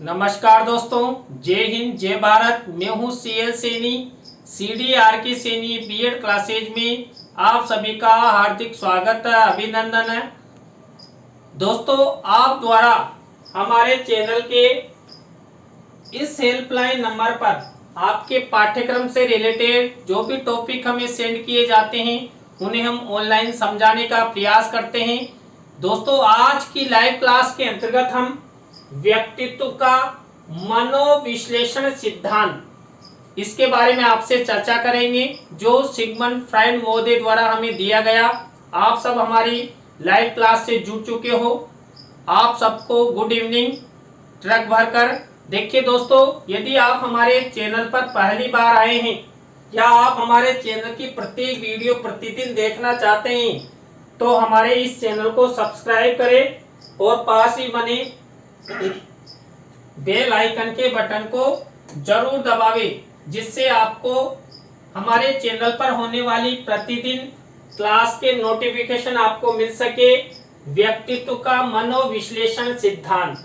नमस्कार दोस्तों, जय हिंद जय भारत। मैं हूं CL Saini, CDRK Saini B Ed classes में आप सभी का हार्दिक स्वागत है, अभिनंदन है। दोस्तों, आप द्वारा हमारे चैनल के इस हेल्पलाइन नंबर पर आपके पाठ्यक्रम से रिलेटेड जो भी टॉपिक हमें सेंड किए जाते हैं उन्हें हम ऑनलाइन समझाने का प्रयास करते हैं। दोस्तों, आज की लाइव क्लास के अंतर्गत हम व्यक्तित्व का मनोविश्लेषण सिद्धांत, इसके बारे में आपसे चर्चा करेंगे, जो सिगमंड फ्रायड महोदय द्वारा हमें दिया गया। आप सब हमारी लाइव क्लास से जुड़ चुके हो, आप सबको गुड इवनिंग ट्रक भरकर। देखिए दोस्तों, यदि आप हमारे चैनल पर पहली बार आए हैं या आप हमारे चैनल की प्रत्येक वीडियो प्रतिदिन देखना चाहते हैं तो हमारे इस चैनल को सब्सक्राइब करें और पास ही बने बेल आइकन के बटन को जरूर दबावें, जिससे आपको हमारे चैनल पर होने वाली प्रतिदिन क्लास के नोटिफिकेशन आपको मिल सके। व्यक्तित्व का मनोविश्लेषण सिद्धांत,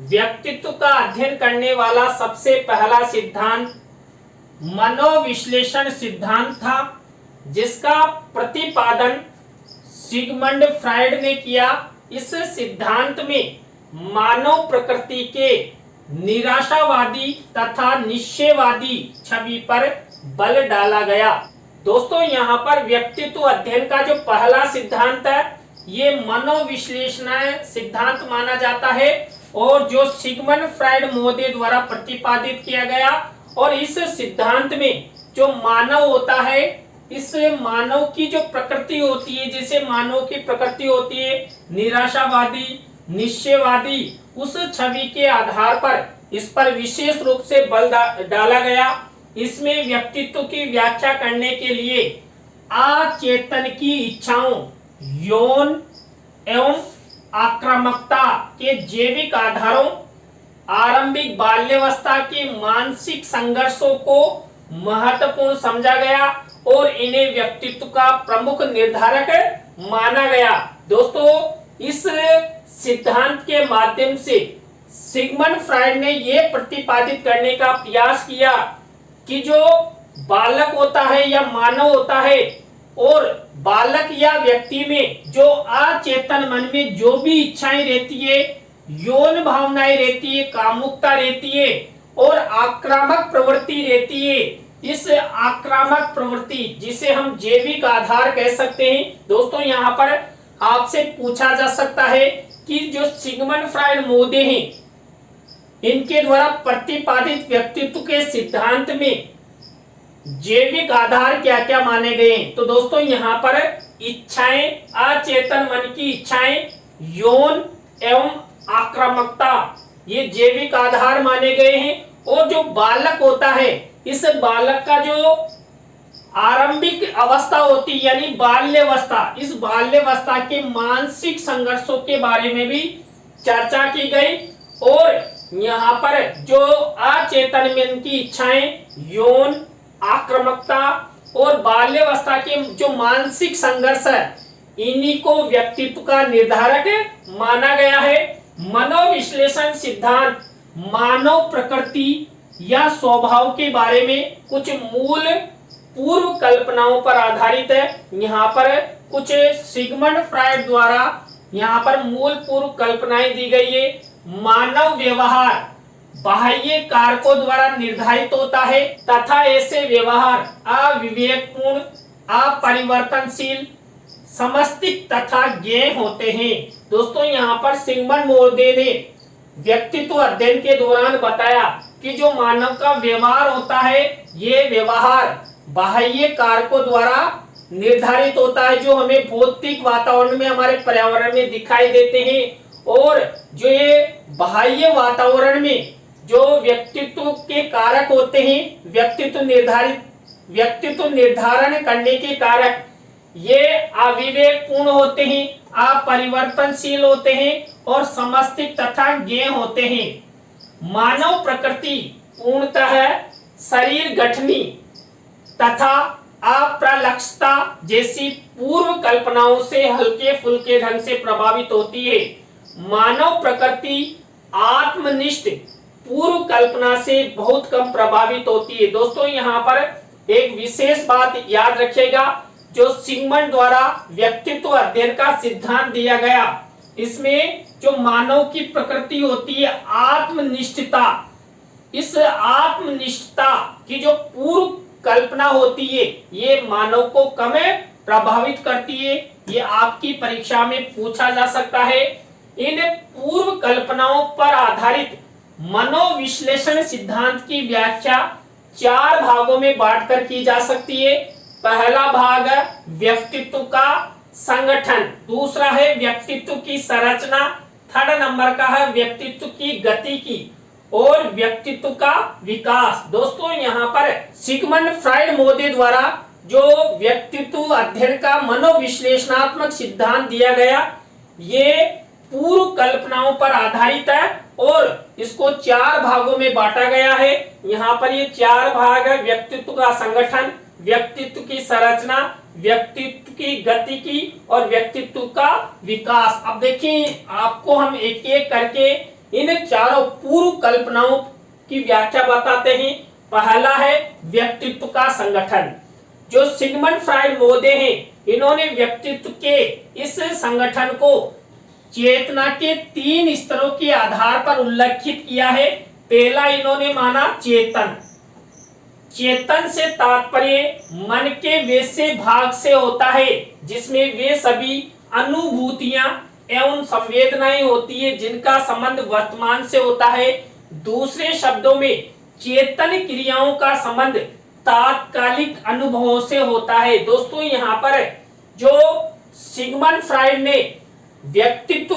व्यक्तित्व का अध्ययन करने वाला सबसे पहला सिद्धांत मनोविश्लेषण सिद्धांत था, जिसका प्रतिपादन सिगमंड फ्रायड ने किया। इस सिद्धांत में मानव प्रकृति के निराशावादी तथा निश्चयवादी छवि पर बल डाला गया। दोस्तों, यहाँ पर व्यक्तित्व अध्ययन का जो पहला सिद्धांत है ये मनोविश्लेषण सिद्धांत माना जाता है, और जो सिगमंड फ्रायड महोदय द्वारा प्रतिपादित किया गया। और इस सिद्धांत में जो मानव होता है, इस मानव की जो प्रकृति होती है, जैसे मानव की प्रकृति होती है निराशावादी निश्चयवादी, उस छवि के आधार पर इस पर विशेष रूप से बल डाला गया। इसमें व्यक्तित्व की व्याख्या करने के लिए अचेतन की इच्छाओं, यौन एवं आक्रामकता के जैविक आधारों, आरंभिक बाल्यावस्था के मानसिक संघर्षों को महत्वपूर्ण समझा गया और इन्हें व्यक्तित्व का प्रमुख निर्धारक माना गया। दोस्तों, इस सिद्धांत के माध्यम से सिगमंड फ्रायड ने यह प्रतिपादित करने का प्रयास किया कि जो बालक होता है या मानव होता है, और बालक या व्यक्ति में जो अचेतन मन में जो भी इच्छाएं रहती है, यौन भावनाएं रहती है, कामुकता रहती है और आक्रामक प्रवृत्ति रहती है, इस आक्रामक प्रवृत्ति जिसे हम जैविक आधार कह सकते हैं। दोस्तों, यहाँ पर आपसे पूछा जा सकता है कि जो सिगमंड फ्रायड महोदय हैं, इनके द्वारा प्रतिपादित व्यक्तित्व के सिद्धांत में जैविक आधार क्या क्या माने गए हैं। तो दोस्तों, यहाँ पर इच्छाएं, अचेतन मन की इच्छाएं, यौन एवं आक्रामकता, ये जैविक आधार माने गए हैं। और जो बालक होता है, इस बालक का जो आरंभिक अवस्था होती है यानी बाल्यावस्था, इस बाल्यावस्था के मानसिक संघर्षों के बारे में भी चर्चा की गई। और यहाँ पर जो अचेतन मन की इच्छाएं, यौन आक्रामकता और बाल्यावस्था के जो मानसिक संघर्ष है, इन्हीं को व्यक्तित्व का निर्धारक माना गया है। मनोविश्लेषण सिद्धांत मानव प्रकृति या स्वभाव के बारे में कुछ मूल पूर्व कल्पनाओं पर आधारित है। यहाँ पर कुछ सिगमंड फ्रायड द्वारा यहाँ पर मूल पूर्व कल्पनाएं दी गई है। मानव व्यवहार बाह्य कारकों द्वारा निर्धारित होता है तथा ऐसे व्यवहार अविवेकपूर्ण, अपरिवर्तनशील, समस्तिक तथा ज्ञेय होते हैं। दोस्तों, यहाँ पर सिगमंड महोदय ने व्यक्तित्व अध्ययन के दौरान बताया कि जो मानव का व्यवहार होता है, ये व्यवहार बाह्य कारकों द्वारा निर्धारित होता है, जो हमें भौतिक वातावरण में, हमारे पर्यावरण में दिखाई देते हैं। और जो ये बाह्य वातावरण में जो व्यक्तित्व के कारक होते हैं, व्यक्तित्व निर्धारण करने के कारक, ये अविवेकपूर्ण होते हैं, अपरिवर्तनशील होते हैं और समस्तिक तथा ज्ञेय होते हैं। मानव प्रकृति पूर्णतः शरीर गठनी तथा अप्रलक्षता जैसी पूर्व कल्पनाओं से हल्के फुल्के ढंग से प्रभावित होती है। मानव प्रकृति आत्मनिष्ठ पूर्व कल्पना से बहुत कम प्रभावित होती है। दोस्तों यहाँ पर एक विशेष बात याद रखिएगा, जो सिगमंड द्वारा व्यक्तित्व अध्ययन का सिद्धांत दिया गया, इसमें जो मानव की प्रकृति होती है आत्मनिष्ठता, इस आत्मनिष्ठता की जो पूर्व कल्पना होती है ये मानव को कम प्रभावित करती है। ये आपकी परीक्षा में पूछा जा सकता है। इन पूर्व कल्पनाओं पर आधारित मनोविश्लेषण सिद्धांत की व्याख्या 4 भागों में बांटकर की जा सकती है। पहला भाग है व्यक्तित्व का संगठन, दूसरा है व्यक्तित्व की संरचना, थर्ड नंबर का है व्यक्तित्व की गति की और व्यक्तित्व का विकास। दोस्तों यहाँ पर सिगमंड फ्राइड मोदे द्वारा जो व्यक्तित्व अध्ययन का मनोविश्लेषणात्मक सिद्धांत दिया गया, ये पूर्व कल्पनाओं पर आधारित है और इसको 4 भागों में बांटा गया है। यहाँ पर ये 4 भाग है, व्यक्तित्व का संगठन, व्यक्तित्व की संरचना, व्यक्तित्व की गति की और व्यक्तित्व का विकास। अब देखिए आपको हम एक एक करके इन चारों पूर्व कल्पनाओं की व्याख्या बताते हैं। पहला है व्यक्तित्व का संगठन। जो सिगमंड फ्राइड मोदे हैं, इन्होंने व्यक्तित्व के इस संगठन को चेतना के 3 स्तरों के आधार पर उल्लेखित किया है। पहला इन्होंने माना चेतन। चेतन से तात्पर्य मन के वैसे भाग से होता है जिसमें वे सभी अनुभूतियां एवं संवेदनाएं होती है जिनका संबंध वर्तमान से होता है। दूसरे शब्दों में चेतन क्रियाओं का संबंध तात्कालिक अनुभवों से होता है। दोस्तों यहाँ पर जो सिगमंड फ्राइड ने व्यक्तित्व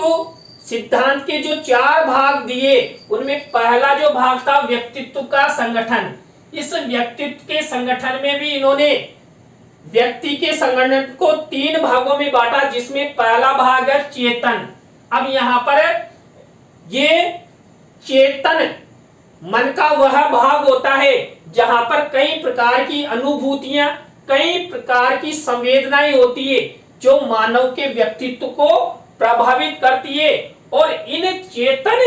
सिद्धांत के जो 4 भाग दिए, उनमें पहला जो भाग था व्यक्तित्व का संगठन। इस व्यक्तित्व के संगठन में भी इन्होंने व्यक्ति के संगठन को 3 भागों में बांटा, जिसमें पहला भाग है चेतन। अब यहाँ पर ये चेतन मन का वह भाग होता है जहां पर कई प्रकार की अनुभूतियां, कई प्रकार की संवेदनाएं होती है जो मानव के व्यक्तित्व को प्रभावित करती है और इन चेतन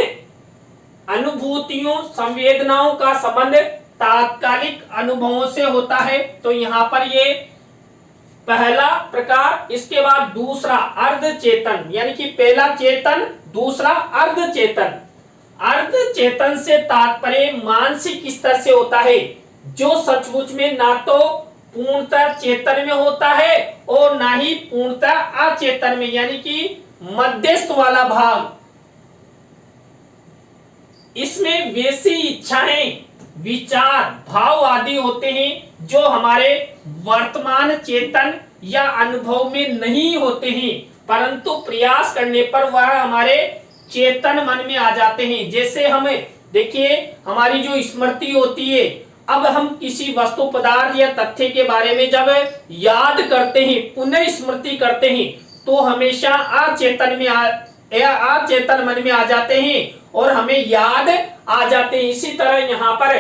अनुभूतियों, संवेदनाओं का संबंध तात्कालिक अनुभवों से होता है। तो यहाँ पर ये पहला प्रकार। इसके बाद दूसरा अर्ध चेतन, यानी कि पहला चेतन, दूसरा अर्ध चेतन। अर्ध चेतन से तात्पर्य मानसिक स्तर से होता है, जो सचमुच में ना तो पूर्णतः चेतन में होता है और ना ही पूर्णतः अचेतन में, यानी कि मध्यस्थ वाला भाग। इसमें वैसी इच्छाएं, विचार, भाव आदि होते हैं जो हमारे वर्तमान चेतन या अनुभव में नहीं होते हैं, परंतु प्रयास करने पर वह हमारे चेतन मन में आ जाते हैं। जैसे हमें देखिए, हमारी जो स्मृति होती है, अब हम किसी वस्तु, पदार्थ या तथ्य के बारे में जब याद करते हैं, पुनः स्मृति करते हैं, तो हमेशा अचेतन मन में आ जाते हैं और हमें याद आ जाते हैं। इसी तरह यहाँ पर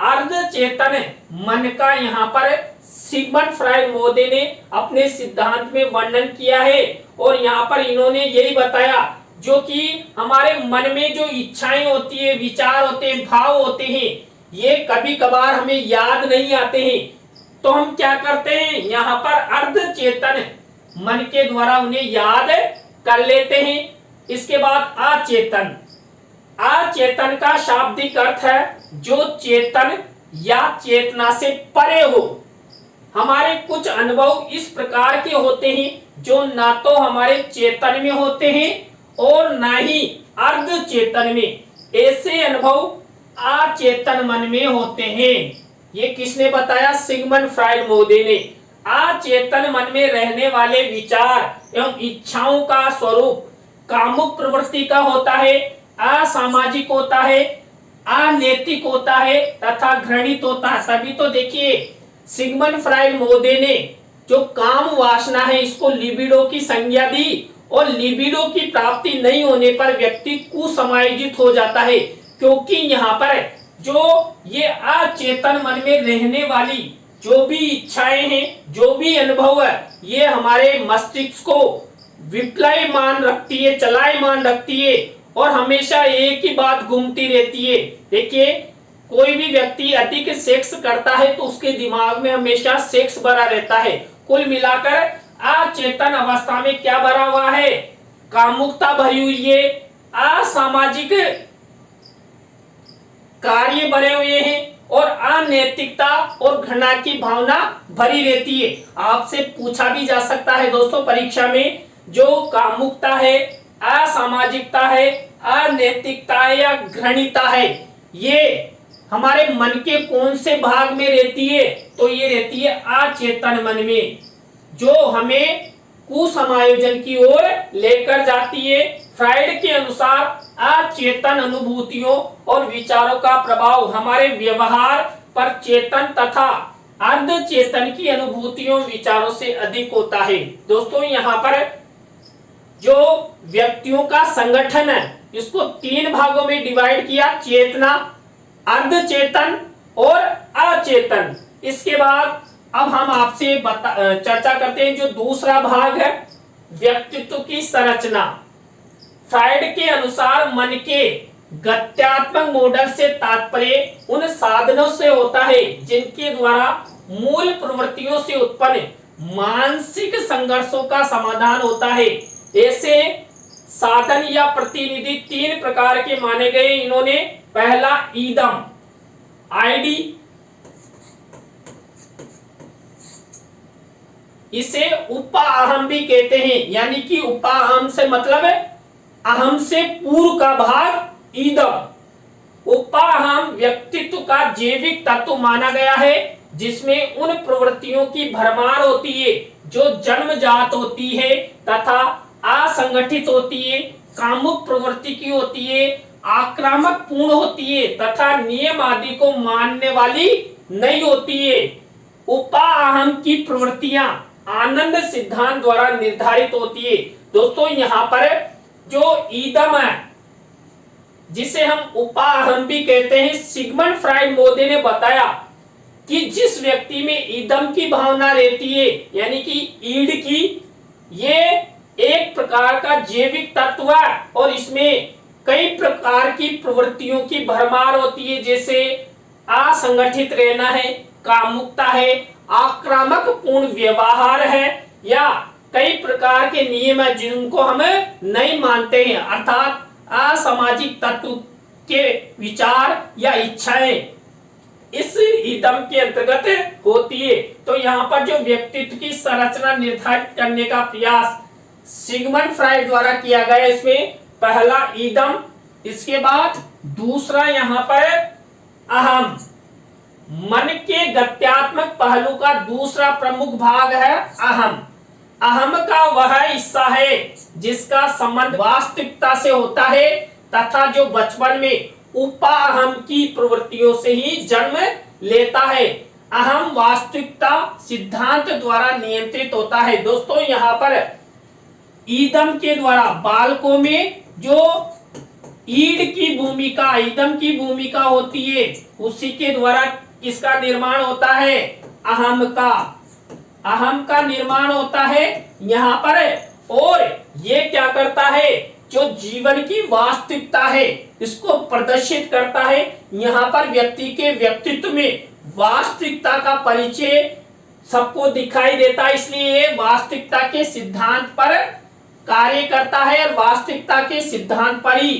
अर्ध चेतन मन का यहाँ पर सिगमंड फ्राइड मोदे ने अपने सिद्धांत में वर्णन किया है और यहाँ पर इन्होंने यही बताया, जो कि हमारे मन में जो इच्छाएं होती है, विचार होते हैं, भाव होते हैं, ये कभी कभार हमें याद नहीं आते हैं, तो हम क्या करते हैं, यहाँ पर अर्ध चेतन मन के द्वारा उन्हें याद कर लेते हैं। इसके बाद अचेतन। अचेतन का शाब्दिक अर्थ है जो चेतन या चेतना से परे हो। हमारे कुछ अनुभव इस प्रकार के होते हैं जो ना तो हमारे चेतन में होते हैं और ना ही अर्ध चेतन में। ऐसे अनुभव अचेतन मन में होते हैं। ये किसने बताया? सिगमंड फ्राइड मोदे ने। अचेतन मन में रहने वाले विचार एवं इच्छाओं का स्वरूप कामुक प्रवृत्ति का होता है, असामाजिक होता है, अनैतिक होता है तथा घृणित होता है। सभी तो देखिए, सिगमंड फ्राइड मोदे ने जो काम वासना है इसको लिबिडो की संज्ञा दी और लिबिडो की प्राप्ति नहीं होने पर व्यक्ति कुसमायोजित हो जाता है, क्योंकि यहाँ पर जो ये अचेतन मन में रहने वाली जो भी इच्छाएं हैं, जो भी अनुभव है, ये हमारे मस्तिष्क को विप्लयमान रखती है, चलायमान रखती है और हमेशा एक ही बात घूमती रहती है। देखिए, कोई भी व्यक्ति अधिक सेक्स करता है तो उसके दिमाग में हमेशा सेक्स भरा रहता है। कुल मिलाकर अचेतन अवस्था में क्या भरा हुआ है? कामुकता भरी हुई है, असामाजिक कार्य भरे हुए हैं और अनैतिकता और घृणा की भावना भरी रहती है। आपसे पूछा भी जा सकता है दोस्तों परीक्षा में, जो कामुकता है, असामाजिकता है, अनैतिकता है या घृणिता है, ये हमारे मन के कौन से भाग में रहती है? तो ये रहती है अचेतन मन में, जो हमें कुसमायोजन की ओर लेकर जाती है। फ्राइड के अनुसार अचेतन अनुभूतियों और विचारों का प्रभाव हमारे व्यवहार पर चेतन तथा अर्धचेतन की अनुभूतियों विचारों से अधिक होता है। दोस्तों, यहाँ पर जो व्यक्तियों का संगठन है, इसको 3 भागों में डिवाइड किया: चेतना, अर्धचेतन और अचेतन। इसके बाद अब हम आपसे चर्चा करते हैं जो दूसरा भाग है, व्यक्तित्व की संरचना। फ्राइड के अनुसार मन के गत्यात्मक मॉडल से तात्पर्य उन साधनों से होता है जिनके द्वारा मूल प्रवृत्तियों से उत्पन्न मानसिक संघर्षों का समाधान होता है। ऐसे साधन या प्रतिनिधि 3 प्रकार के माने गए इन्होंने। पहला ईदम, आईडी, इसे उपाअहम भी कहते हैं, यानी कि उपाअहम से मतलब है अहम से पूर्व का भाग ईदम। उपाअहम व्यक्तित्व का जैविक तत्व माना गया है, जिसमें उन प्रवृत्तियों की भरमार होती है जो जन्मजात होती है तथा असंगठित होती है, कामुक प्रवृत्ति की होती है, आक्रामक पूर्ण होती है तथा नियम आदि को मानने वाली नहीं होती है। उपाअहम की प्रवृत्तियां आनंद सिद्धांत द्वारा निर्धारित होती है। दोस्तों, यहाँ पर जो ईदम है, जिसे हम उपाअहम भी कहते हैं, सिगमंड फ्राइड मोदे ने बताया कि जिस व्यक्ति में ईदम की भावना रहती है, यानी कि ईड की, ये एक प्रकार का जैविक तत्व है और इसमें कई प्रकार की प्रवृत्तियों की भरमार होती है, जैसे असंगठित रहना है, कामुकता है, आक्रामक पूर्ण व्यवहार है, या कई प्रकार के नियम है जिनको हम नहीं मानते हैं, अर्थात असामाजिक तत्व के विचार या इच्छाएं इस ईदम के अंतर्गत होती है। तो यहाँ पर जो व्यक्तित्व की संरचना निर्धारित करने का प्रयास सिगमंड फ्राइड द्वारा किया गया, इसमें पहला ईदम, इसके बाद दूसरा यहाँ पर अहम, मन के गत्यात्मक पहलू का दूसरा प्रमुख भाग है अहम। अहम का वह हिस्सा है जिसका संबंध वास्तविकता से होता है तथा जो बचपन में उपाअहम की प्रवृत्तियों से ही जन्म लेता है। अहम वास्तविकता सिद्धांत द्वारा नियंत्रित होता है। दोस्तों, यहाँ पर ईदम के द्वारा बालकों में जो ईड की भूमिका, ईदम की भूमिका होती है, उसी के द्वारा किसका निर्माण होता है? अहम का। अहम का निर्माण होता है यहाँ पर, और ये क्या करता है? जो जीवन की वास्तविकता है इसको प्रदर्शित करता है। यहाँ पर व्यक्ति के व्यक्तित्व में वास्तविकता का परिचय सबको दिखाई देता है, इसलिए ये वास्तविकता के सिद्धांत पर कार्य करता है और वास्तविकता के सिद्धांत पर ही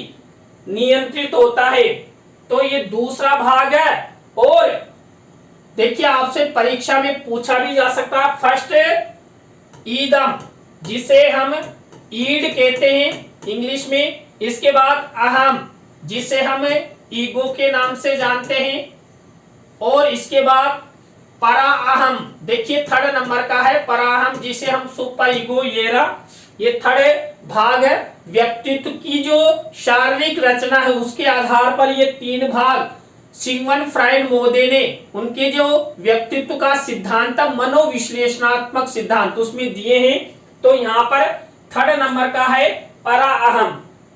नियंत्रित होता है। तो ये दूसरा भाग है। और देखिए, आपसे परीक्षा में पूछा भी जा सकता है, फर्स्ट ईदम, जिसे हम ईड कहते हैं इंग्लिश में, इसके बाद अहम, जिसे हम ईगो के नाम से जानते हैं, और इसके बाद पराअहम, देखिए थर्ड नंबर का है पराअहम, जिसे हम सुपर ईगो, ये थर्ड भाग है। व्यक्तित्व की जो शारीरिक रचना है उसके आधार पर ये 3 भाग सिगमंड फ्राइड मोदे ने उनके जो व्यक्तित्व का सिद्धांत, मनोविश्लेषणात्मक सिद्धांत, उसमें दिए हैं। तो यहाँ पर थर्ड नंबर का है पराअहम।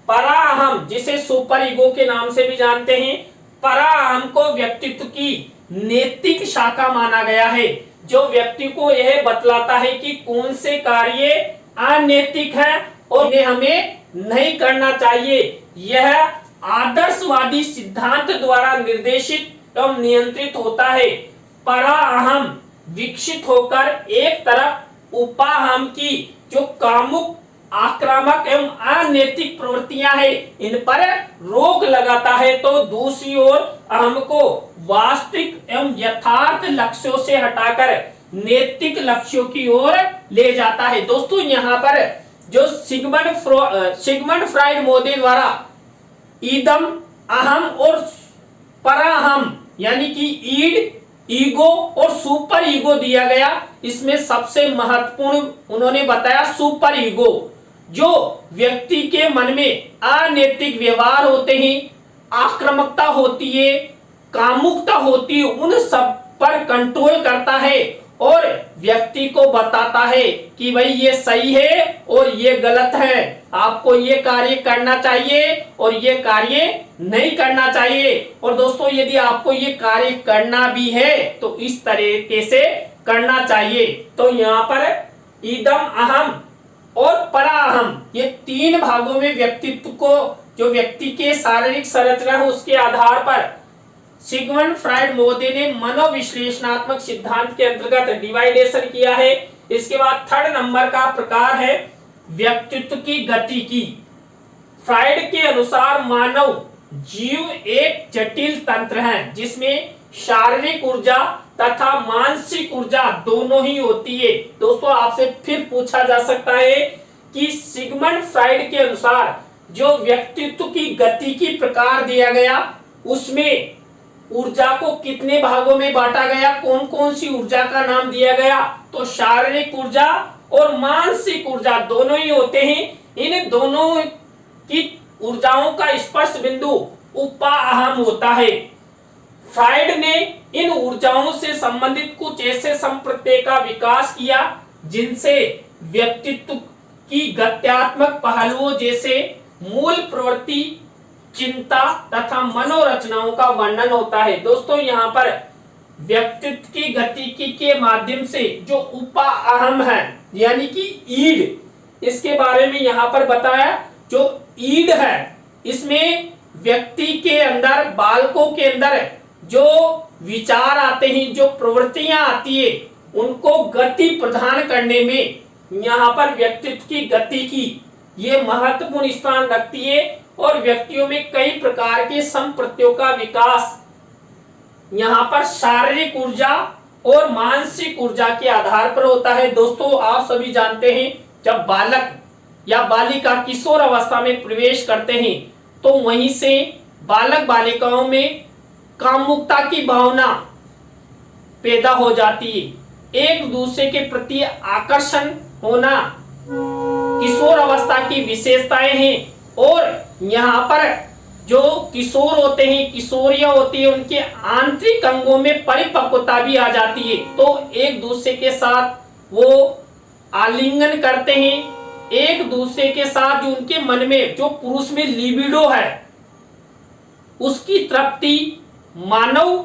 पराअहम, जिसे सुपर ईगो के नाम से भी जानते हैं, पराअहम को व्यक्तित्व की नैतिक शाखा माना गया है, जो व्यक्ति को यह बतलाता है कि कौन से कार्य अनैतिक है और इन्हें हमें नहीं करना चाहिए। यह आदर्शवादी सिद्धांत द्वारा निर्देशित एवं नियंत्रित होता है। परा अहम विकसित होकर एक तरफ उपाहम की जो कामुक, आक्रामक एवं अनैतिक प्रवृत्तियां हैं इन पर रोक लगाता है, तो दूसरी ओर अहम को वास्तविक एवं यथार्थ लक्ष्यों से हटाकर नैतिक लक्ष्यों की ओर ले जाता है। दोस्तों यहाँ पर जो सिगमंड फ्राइड मोदी द्वारा ईदम, अहम और पराहम यानी कि ईड, ईगो और सुपर ईगो दिया गया, इसमें सबसे महत्वपूर्ण उन्होंने बताया सुपर ईगो, जो व्यक्ति के मन में अनैतिक व्यवहार होते हैं, आक्रामकता होती है, कामुकता होती है, उन सब पर कंट्रोल करता है और व्यक्ति को बताता है कि भाई ये सही है और ये गलत है, आपको ये कार्य करना चाहिए और ये कार्य नहीं करना चाहिए। और दोस्तों यदि आपको ये कार्य करना भी है तो इस तरीके से करना चाहिए। तो यहाँ पर ईदम, अहम और पराअहम ये तीन भागों में व्यक्तित्व को, जो व्यक्ति के शारीरिक संरचना है उसके आधार पर सिगमंड फ्राइड मोदी ने मनोविश्लेषणात्मक सिद्धांत के अंतर्गत डिवाइडेशन किया है। इसके बाद थर्ड नंबर का प्रकार है व्यक्तित्व की गतिकी। फ्राइड के अनुसार मानव जीव एक जटिल तंत्र है जिसमें शारीरिक ऊर्जा तथा मानसिक ऊर्जा दोनों ही होती है। दोस्तों आपसे फिर पूछा जा सकता है कि सिगमंड फ्राइड के अनुसार जो व्यक्तित्व की गतिकी प्रकार दिया गया उसमें ऊर्जा को कितने भागों में बांटा गया, कौन कौन सी ऊर्जा का नाम दिया गया, तो शारीरिक ऊर्जा और मानसिक ऊर्जा दोनों ही होते हैं। इन दोनों की ऊर्जाओं का स्पर्श बिंदु उपाहम होता है। फ्राइड ने इन ऊर्जाओं से संबंधित कुछ ऐसे संप्रत्यय का विकास किया जिनसे व्यक्तित्व की गत्यात्मक पहलुओं जैसे मूल प्रवृत्ति, चिंता तथा मनोरचनाओं का वर्णन होता है। दोस्तों यहाँ पर व्यक्तित्व की गतिकी के माध्यम से जो उपाअहम है यानी कि ईड, इसके बारे में यहाँ पर बताया। जो ईड है इसमें व्यक्ति के अंदर, बालकों के अंदर जो विचार आते हैं, जो प्रवृत्तियां आती है, उनको गति प्रदान करने में यहाँ पर व्यक्तित्व की गतिकी ये महत्वपूर्ण स्थान रखती है और व्यक्तियों में कई प्रकार के संप्रत्ययों का विकास यहाँ पर शारीरिक ऊर्जा और मानसिक ऊर्जा के आधार पर होता है। दोस्तों आप सभी जानते हैं जब बालक या बालिका किशोर अवस्था में प्रवेश करते हैं तो वहीं से बालक बालिकाओं में कामुकता की भावना पैदा हो जाती है, एक दूसरे के प्रति आकर्षण होना किशोर अवस्था की विशेषताएं हैं। और यहाँ पर जो किशोर होते हैं, किशोरियां होती है, उनके आंतरिक अंगों में परिपक्वता भी आ जाती है, तो एक दूसरे के साथ वो आलिंगन करते हैं, एक दूसरे के साथ जो उनके मन में जो पुरुष में लिबिडो है उसकी तृप्ति मानव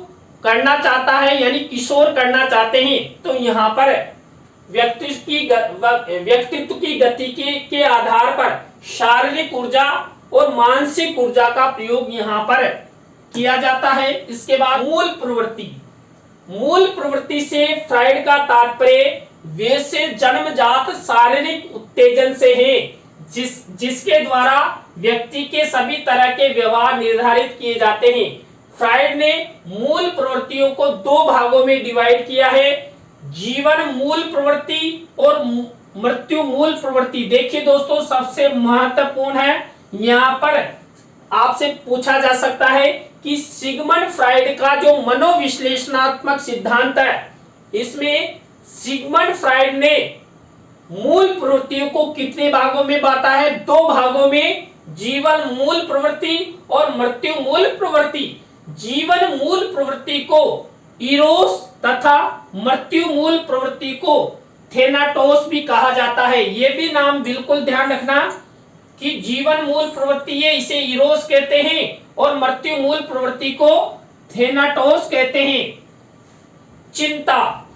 करना चाहता है यानी किशोर करना चाहते हैं। तो यहाँ पर व्यक्तित्व की गति के आधार पर शारीरिक ऊर्जा और मानसिक ऊर्जा का प्रयोग यहाँ पर किया जाता है। इसके बाद मूल प्रवृत्ति, मूल प्रवृत्ति से फ्राइड का तात्पर्य वे से जन्मजात शारीरिक उत्तेजन से है जिसके द्वारा व्यक्ति के सभी तरह के व्यवहार निर्धारित किए जाते हैं। फ्राइड ने मूल प्रवृत्तियों को दो भागों में डिवाइड किया है, जीवन मूल प्रवृत्ति और मृत्यु मूल प्रवृत्ति। देखिए दोस्तों सबसे महत्वपूर्ण है, यहाँ पर आपसे पूछा जा सकता है कि सिगमंड फ्राइड का जो मनोविश्लेषणात्मक सिद्धांत है इसमें सिगमंड फ्राइड ने मूल प्रवृत्तियों को कितने भागों में बांटा है, दो भागों में, जीवन मूल प्रवृत्ति और मृत्यु मूल प्रवृत्ति। जीवन मूल प्रवृत्ति को इरोस तथा मृत्यु मूल प्रवृत्ति को थेनाटोस भी कहा जाता है। ये भी नाम बिल्कुल ध्यान रखना कि जीवन मूल प्रवृत्ति है इसे इरोस कहते हैं और मृत्यु मूल प्रवृत्ति को थेनाटोस कहते हैं। चिंता,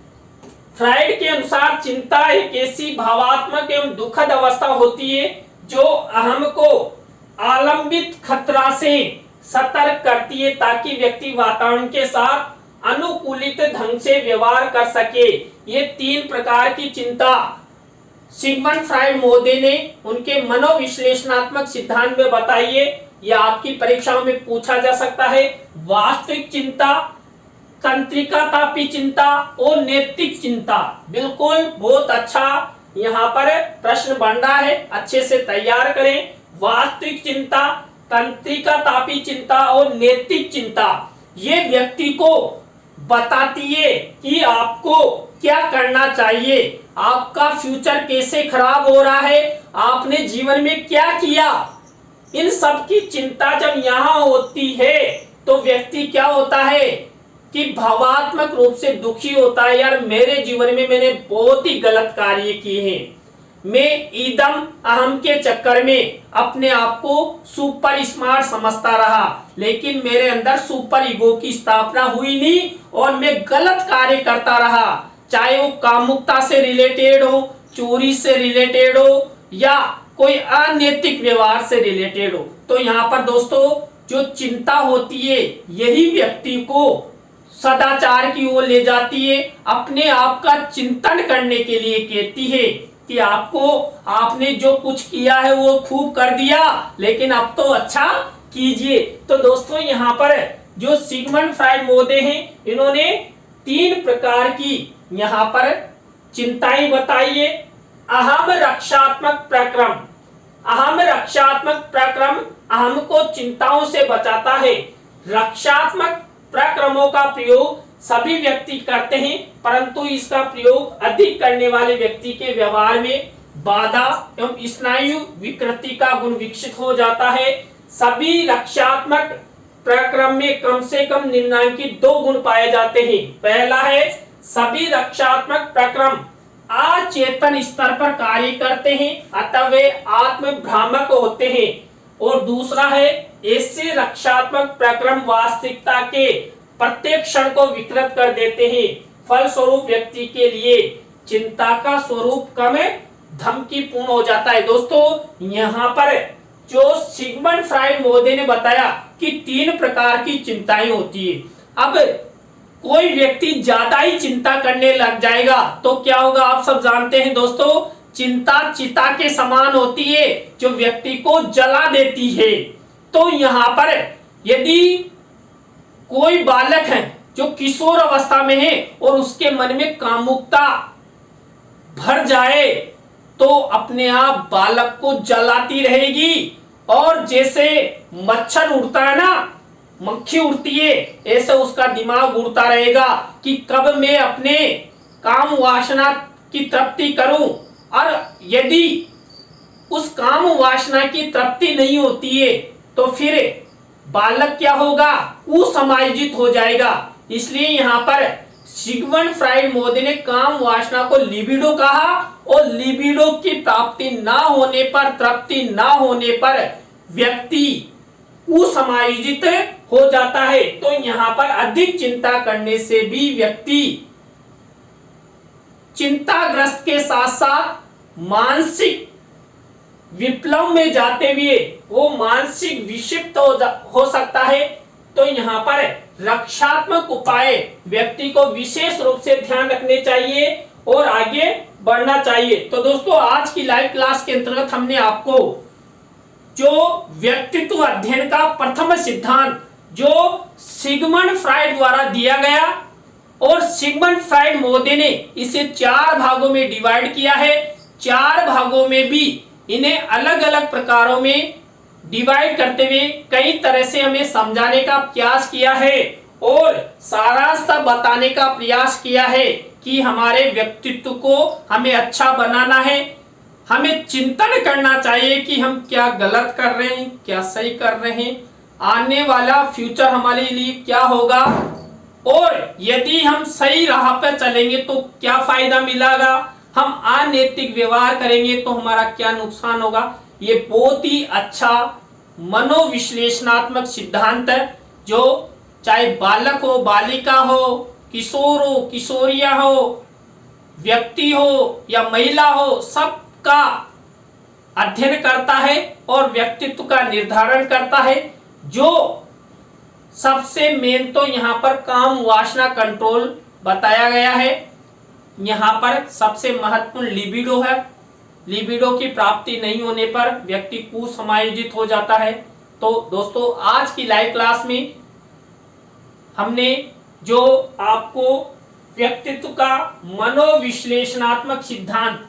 फ्राइड के अनुसार चिंता एक ऐसी भावात्मक एवं दुखद अवस्था होती है जो अहम को आलंबित खतरा से सतर्क करती है ताकि व्यक्ति वातावरण के साथ अनुकूलित ढंग से व्यवहार कर सके। ये 3 प्रकार की चिंता सिगमंड फ्राइड महोदय ने उनके मनोविश्लेषणात्मक सिद्धांत में बताई है। यह आपकी परीक्षाओं में पूछा जा सकता है। वास्तविक चिंता, तंत्रिकातापी चिंता और नैतिक चिंता। बिल्कुल बहुत अच्छा यहाँ पर प्रश्न बन रहा है, अच्छे से तैयार करें। वास्तविक चिंता, तंत्रिकातापी चिंता और नैतिक चिंता ये व्यक्ति को बताती है कि आपको क्या करना चाहिए, आपका फ्यूचर कैसे खराब हो रहा है, आपने जीवन में क्या किया। इन सब की चिंता जब यहाँ होती है तो व्यक्ति क्या होता है कि भावात्मक रूप से दुखी होता है। यार मेरे जीवन में मैंने बहुत ही गलत कार्य किए हैं, मैं ईदम अहम के चक्कर में अपने आप को सुपर स्मार्ट समझता रहा, लेकिन मेरे अंदर सुपर ईगो की स्थापना हुई नहीं और मैं गलत कार्य करता रहा, चाहे वो कामुकता से रिलेटेड हो, चोरी से रिलेटेड हो या कोई अनैतिक व्यवहार से रिलेटेड हो। तो यहाँ पर दोस्तों जो चिंता होती है यही व्यक्ति को सदाचार की ओर ले जाती है, अपने आप का चिंतन करने के लिए कहती है कि आपने जो कुछ किया है वो खूब कर दिया, लेकिन अब तो अच्छा कीजिए। तो दोस्तों यहाँ पर जो सिगमंड फ्राइड महोदय हैं इन्होंने 3 प्रकार की यहाँ पर चिंताएं बताई है। अहम रक्षात्मक प्रक्रम। अहम रक्षात्मक प्रक्रम अहम को चिंताओं से बचाता है। रक्षात्मक प्रक्रमों का प्रयोग सभी व्यक्ति करते हैं, परंतु इसका प्रयोग अधिक करने वाले व्यक्ति के व्यवहार में बाधा एवं स्नायु विकृति का गुण विकसित हो जाता है। सभी रक्षात्मक प्रक्रम में कम से कम निम्नलिखित 2 गुण पाए जाते हैं। पहला है सभी रक्षात्मक प्रक्रम अचेतन स्तर पर कार्य करते हैं, अतः वे आत्म भ्रामक होते हैं। और दूसरा है ऐसे रक्षात्मक प्रक्रम वास्तविकता के प्रत्येक क्षण को विकृत कर देते हैं। फलस्वरूप व्यक्ति के लिए चिंता का स्वरूप कम धमकीपूर्ण हो जाता है। दोस्तों यहाँ पर जो सिगमंड फ्राइड महोदय ने बताया कि 3 प्रकार की चिंताएं होती है। अब कोई व्यक्ति ज्यादा ही चिंता करने लग जाएगा तो क्या होगा आप सब जानते हैं दोस्तों। चिंता चिता के समान होती है जो व्यक्ति को जला देती है। तो यहाँ पर यदि कोई बालक है जो किशोर अवस्था में है और उसके मन में कामुकता भर जाए तो अपने आप बालक को जलाती रहेगी। और जैसे मच्छर उड़ता है ना, मक्खी उड़ती है, ऐसे उसका दिमाग उड़ता रहेगा कि कब मैं अपने काम वासना की तृप्ति करूं। और यदि उस काम वासना की तृप्ति नहीं होती है तो फिर बालक क्या होगा, कुसमायोजित हो जाएगा। इसलिए यहाँ पर सिगमंड फ्राइड महोदय ने काम वासना को लिबिडो कहा और लिबिडो की प्राप्ति ना होने पर, तृप्ति ना होने पर व्यक्ति कुसमायोजित हो जाता है। तो यहाँ पर अधिक चिंता करने से भी व्यक्ति चिंताग्रस्त के साथ साथ मानसिक विप्लव में जाते हुए वो मानसिक विक्षिप्त हो सकता है। तो यहाँ पर रक्षात्मक उपाय व्यक्ति को विशेष रूप से ध्यान रखने चाहिए और आगे बढ़ना चाहिए। तो दोस्तों आज की लाइव क्लास के अंतर्गत हमने आपको जो व्यक्तित्व अध्ययन का प्रथम सिद्धांत जो सिगमंड फ्राइड द्वारा दिया गया और सिगमंड फ्राइड महोदय ने इसे 4 भागों में डिवाइड किया है। 4 भागों में भी इन्हें अलग अलग प्रकारों में डिवाइड करते हुए कई तरह से हमें समझाने का प्रयास किया है और सारांश बताने का प्रयास किया है कि हमारे व्यक्तित्व को हमें अच्छा बनाना है। हमें चिंतन करना चाहिए कि हम क्या गलत कर रहे हैं, क्या सही कर रहे हैं, आने वाला फ्यूचर हमारे लिए क्या होगा और यदि हम सही राह पर चलेंगे तो क्या फायदा मिलेगा, हम अनैतिक व्यवहार करेंगे तो हमारा क्या नुकसान होगा। ये बहुत ही अच्छा मनोविश्लेषणात्मक सिद्धांत है जो चाहे बालक हो, बालिका हो, किशोर हो, किशोरिया हो, व्यक्ति हो या महिला हो, सबका अध्ययन करता है और व्यक्तित्व का निर्धारण करता है। जो सबसे मेन तो यहाँ पर काम वासना कंट्रोल बताया गया है। यहाँ पर सबसे महत्वपूर्ण लिबिडो है। लिबिडो की प्राप्ति नहीं होने पर व्यक्ति कुसमायोजित हो जाता है। तो दोस्तों आज की लाइव क्लास में हमने जो आपको व्यक्तित्व का मनोविश्लेषणात्मक सिद्धांत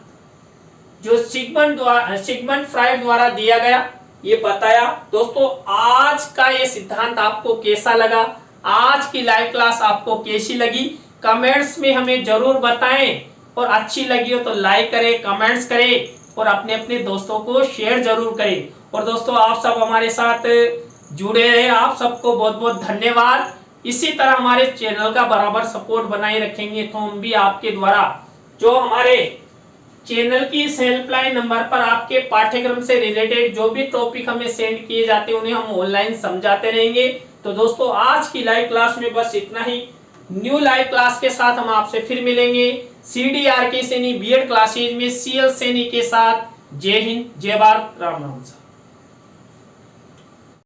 जो सिगमंड फ्राइड द्वारा दिया गया ये बताया। दोस्तों आज का ये सिद्धांत आपको कैसा लगा, आज की लाइव क्लास आपको कैसी लगी, कमेंट्स में हमें जरूर बताएं। और अच्छी लगी हो तो लाइक करें, कमेंट्स करें और अपने अपने दोस्तों को शेयर जरूर करें। और दोस्तों आप सब हमारे साथ जुड़े रहे, आप सबको बहुत बहुत धन्यवाद। इसी तरह हमारे चैनल का बराबर सपोर्ट बनाए रखेंगे तो हम भी आपके द्वारा जो हमारे चैनल की हेल्पलाइन नंबर पर आपके पाठ्यक्रम से रिलेटेड जो भी टॉपिक हमें सेंड किए जाते हैं उन्हें हम ऑनलाइन समझाते रहेंगे। तो दोस्तों आज की लाइव क्लास में बस इतना ही। न्यू लाइव क्लास के साथ हम आपसे फिर मिलेंगे CDRK सैनी बीएड क्लासेज में CL सैनी के साथ। जय हिंद, जय भारत, राम राम।